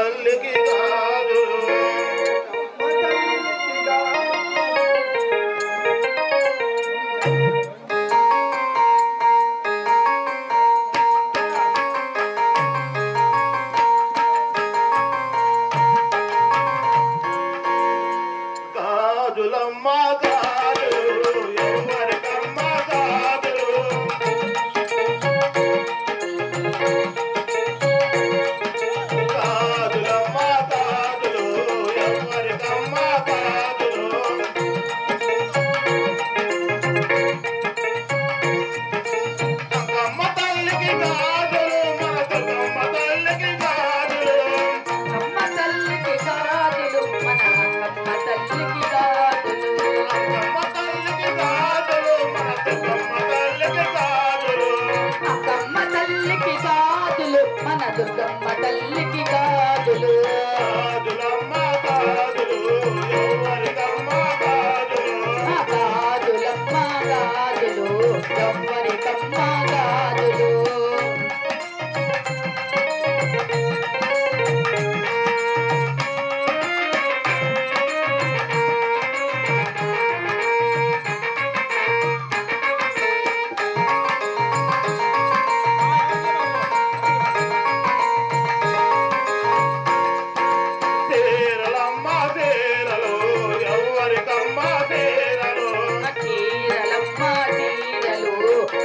తల్లికి కాదు గాజులమ్మ గాజులు ఎవరికమ్మ గాజులు గాజులమ్మ గాజులు ఎవరికమ్మ గాజులు అమ్మ తల్లికి గాజులు మన దుర్గమ్మ తల్లికి గాజులు అమ్మ తల్లికి గాజులు మన అమ్మ తల్లికి గాజులు అమ్మ తల్లికి గాజులు మన దుర్గమ్మ తల్లికి గాజులు అక్కమ్మ తల్లికి గాజులు మన దుర్గమ్మ తల్లికి గాజులు గాజులమ్మ గాజులు ఎవరికమ్మ గాజులు ఆ గాజులమ్మ గాజులు ఎవ్వరికమ్మ గాజులు తేరలమ్మ తేరలు ఎవరికమ్మ తేరలు చీరలమ్మ చీరలు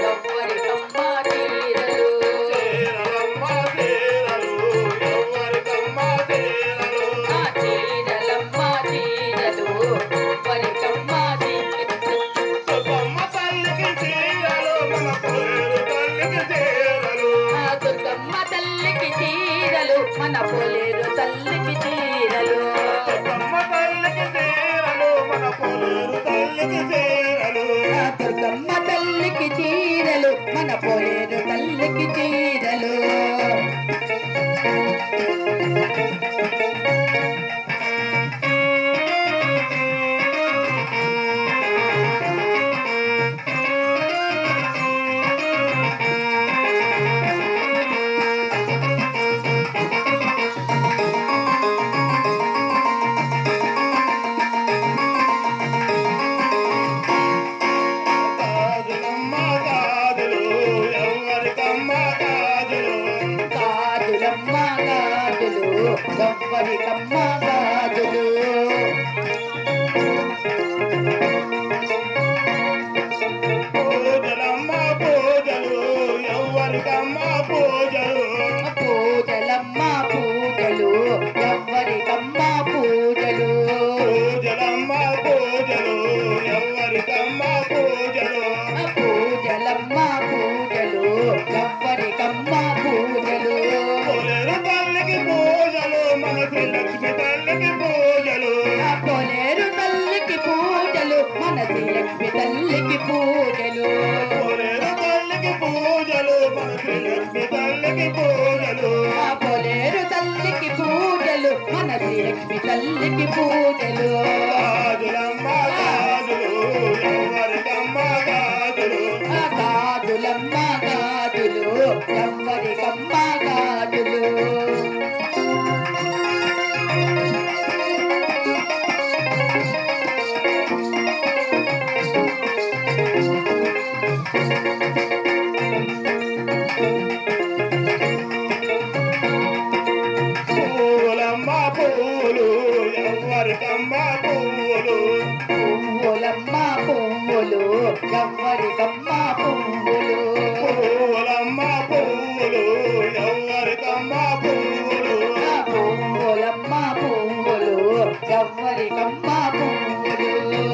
ఎవ్వరికమ్మ చీరలు తేరలమ్మ తేరలు ఎవరికమ్మ తేరలు ఆ చీరలమ్మ చీరలు ఎవ్వరికమ్మ చీరలు దుర్గమ్మ తల్లికి చీరలు మన పోలేరు తల్లికి చీరలు ఆ దుర్గమ్మ తల్లికి చీరలు మన పోలేరు తల్లికి చీరలు దుర్గమ్మ తల్లికి చీరలు మన పోలేరు తల్లికి చీరలు ఆ దుర్గమ్మ తల్లికి చీరలు మన పోలేరు తల్లికి చీరలు గాజులమ్మ గాజులు ఎవరికమ్మ గాజులు గాజులమ్మ గాజులు ఎవ్వరికమ్మ గాజులు పూజలమ్మ పూజలు ఎవరికమ్మ పూజలు పూజలమ్మ పూజలు ఎవ్వరికమ్మ పూజలు పూజలమ్మ పూజలు ఎవరికమ్మ పూజలు పూజలమ్మ పూజలు ఎవ్వరికమ్మ పూజలు పోలేరు తల్లికి పూజలు మన శ్రీలక్ష్మి తల్లికి పూజలు ఆ పోలేరు తల్లికి పూజలు మన శ్రీలక్ష్మి తల్లికి పూజలు పోలేరు తల్లికి పూజలు మన శ్రీలక్ష్మి తల్లికి పూజలు ఆ పోలేరు తల్లికి పూజలు మన శ్రీలక్ష్మి తల్లికి పూజలు గాజులమ్మ గాజులు ఎవరికమ్మ గాజులు ఆ గాజులమ్మ గాజులు ఎవ్వరికమ్మ గాజులు పూలమ్మ పూలు ఎవరికమ్మ పూలు పువ్వులమ్మ పువ్వులు ఎవ్వరికమ్మ పువ్వులు పూలమ్మ పూలు ఎవరికమ్మ పూలు ఆ పువ్వులమ్మ పువ్వులు ఎవ్వరికమ్మ పువ్వులు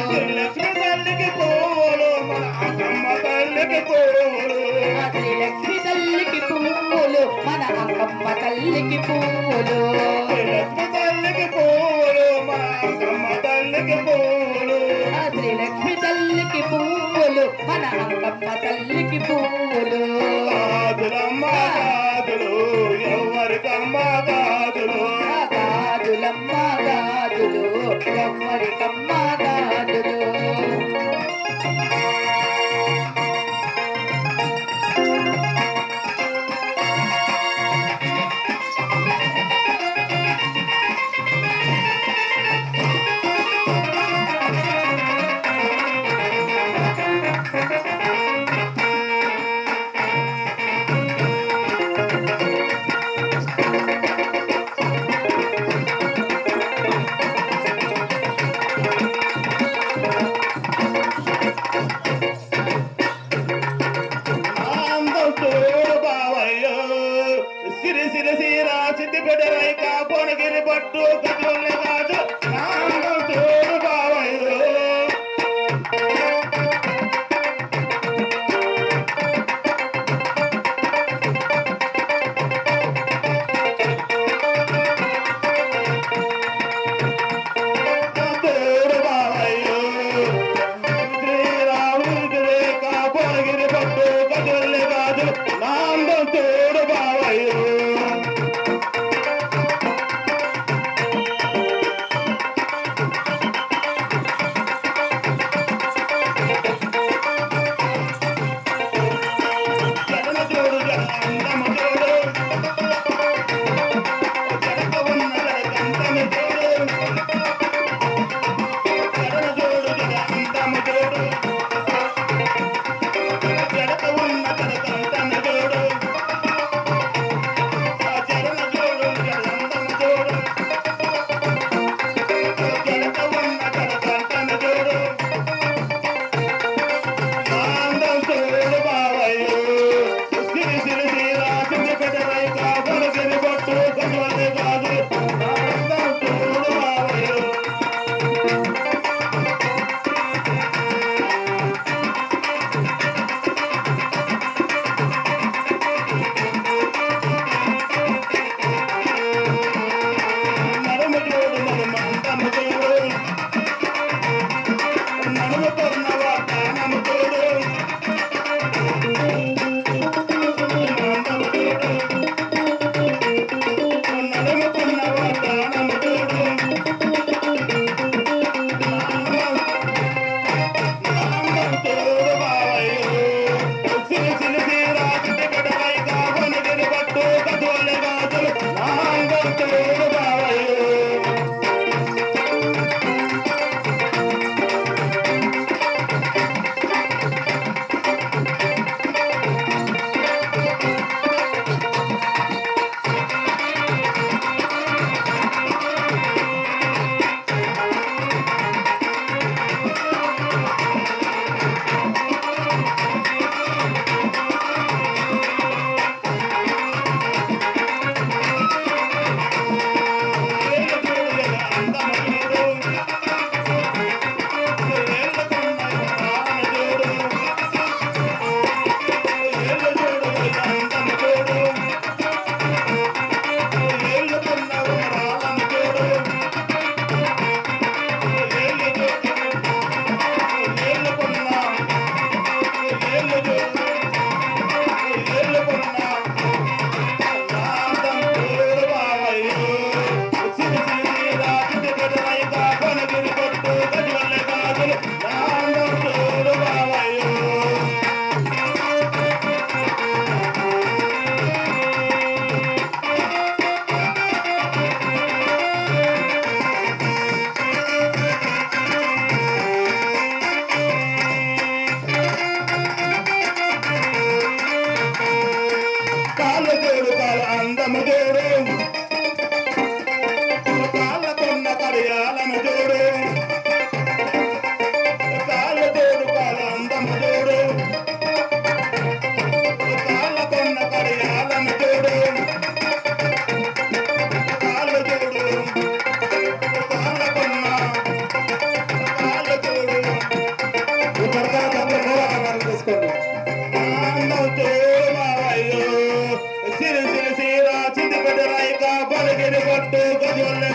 శ్రీలక్ష్మి తల్లికి పూలు మన అక్కమ్మ తల్లికి పూలు ఆ శ్రీలక్ష్మి తల్లికి పువ్వులు మన అక్కమ్మ తల్లికి పువ్వులు శ్రీలక్ష్మి తల్లికి పూలు మన అక్కమ్మ తల్లికి పూలు ఆ శ్రీలక్ష్మి తల్లికి పువ్వులు మన అక్కమ్మ తల్లికి పువ్వులు గాజులమ్మ గాజులు ఎవరికమ్మ గాజులు ఆ గాజులమ్మ గాజులు ఎవ్వరికమ్మ గాజులు సిద్దిపేట రైక భువనగిరి పట్టు గజవల్లె గాజు నాందం చూడు బావయ్యో సిరి సిరి సిరా చితిపెట్టి రైక బలిగిరి పట్టు గజవల్లె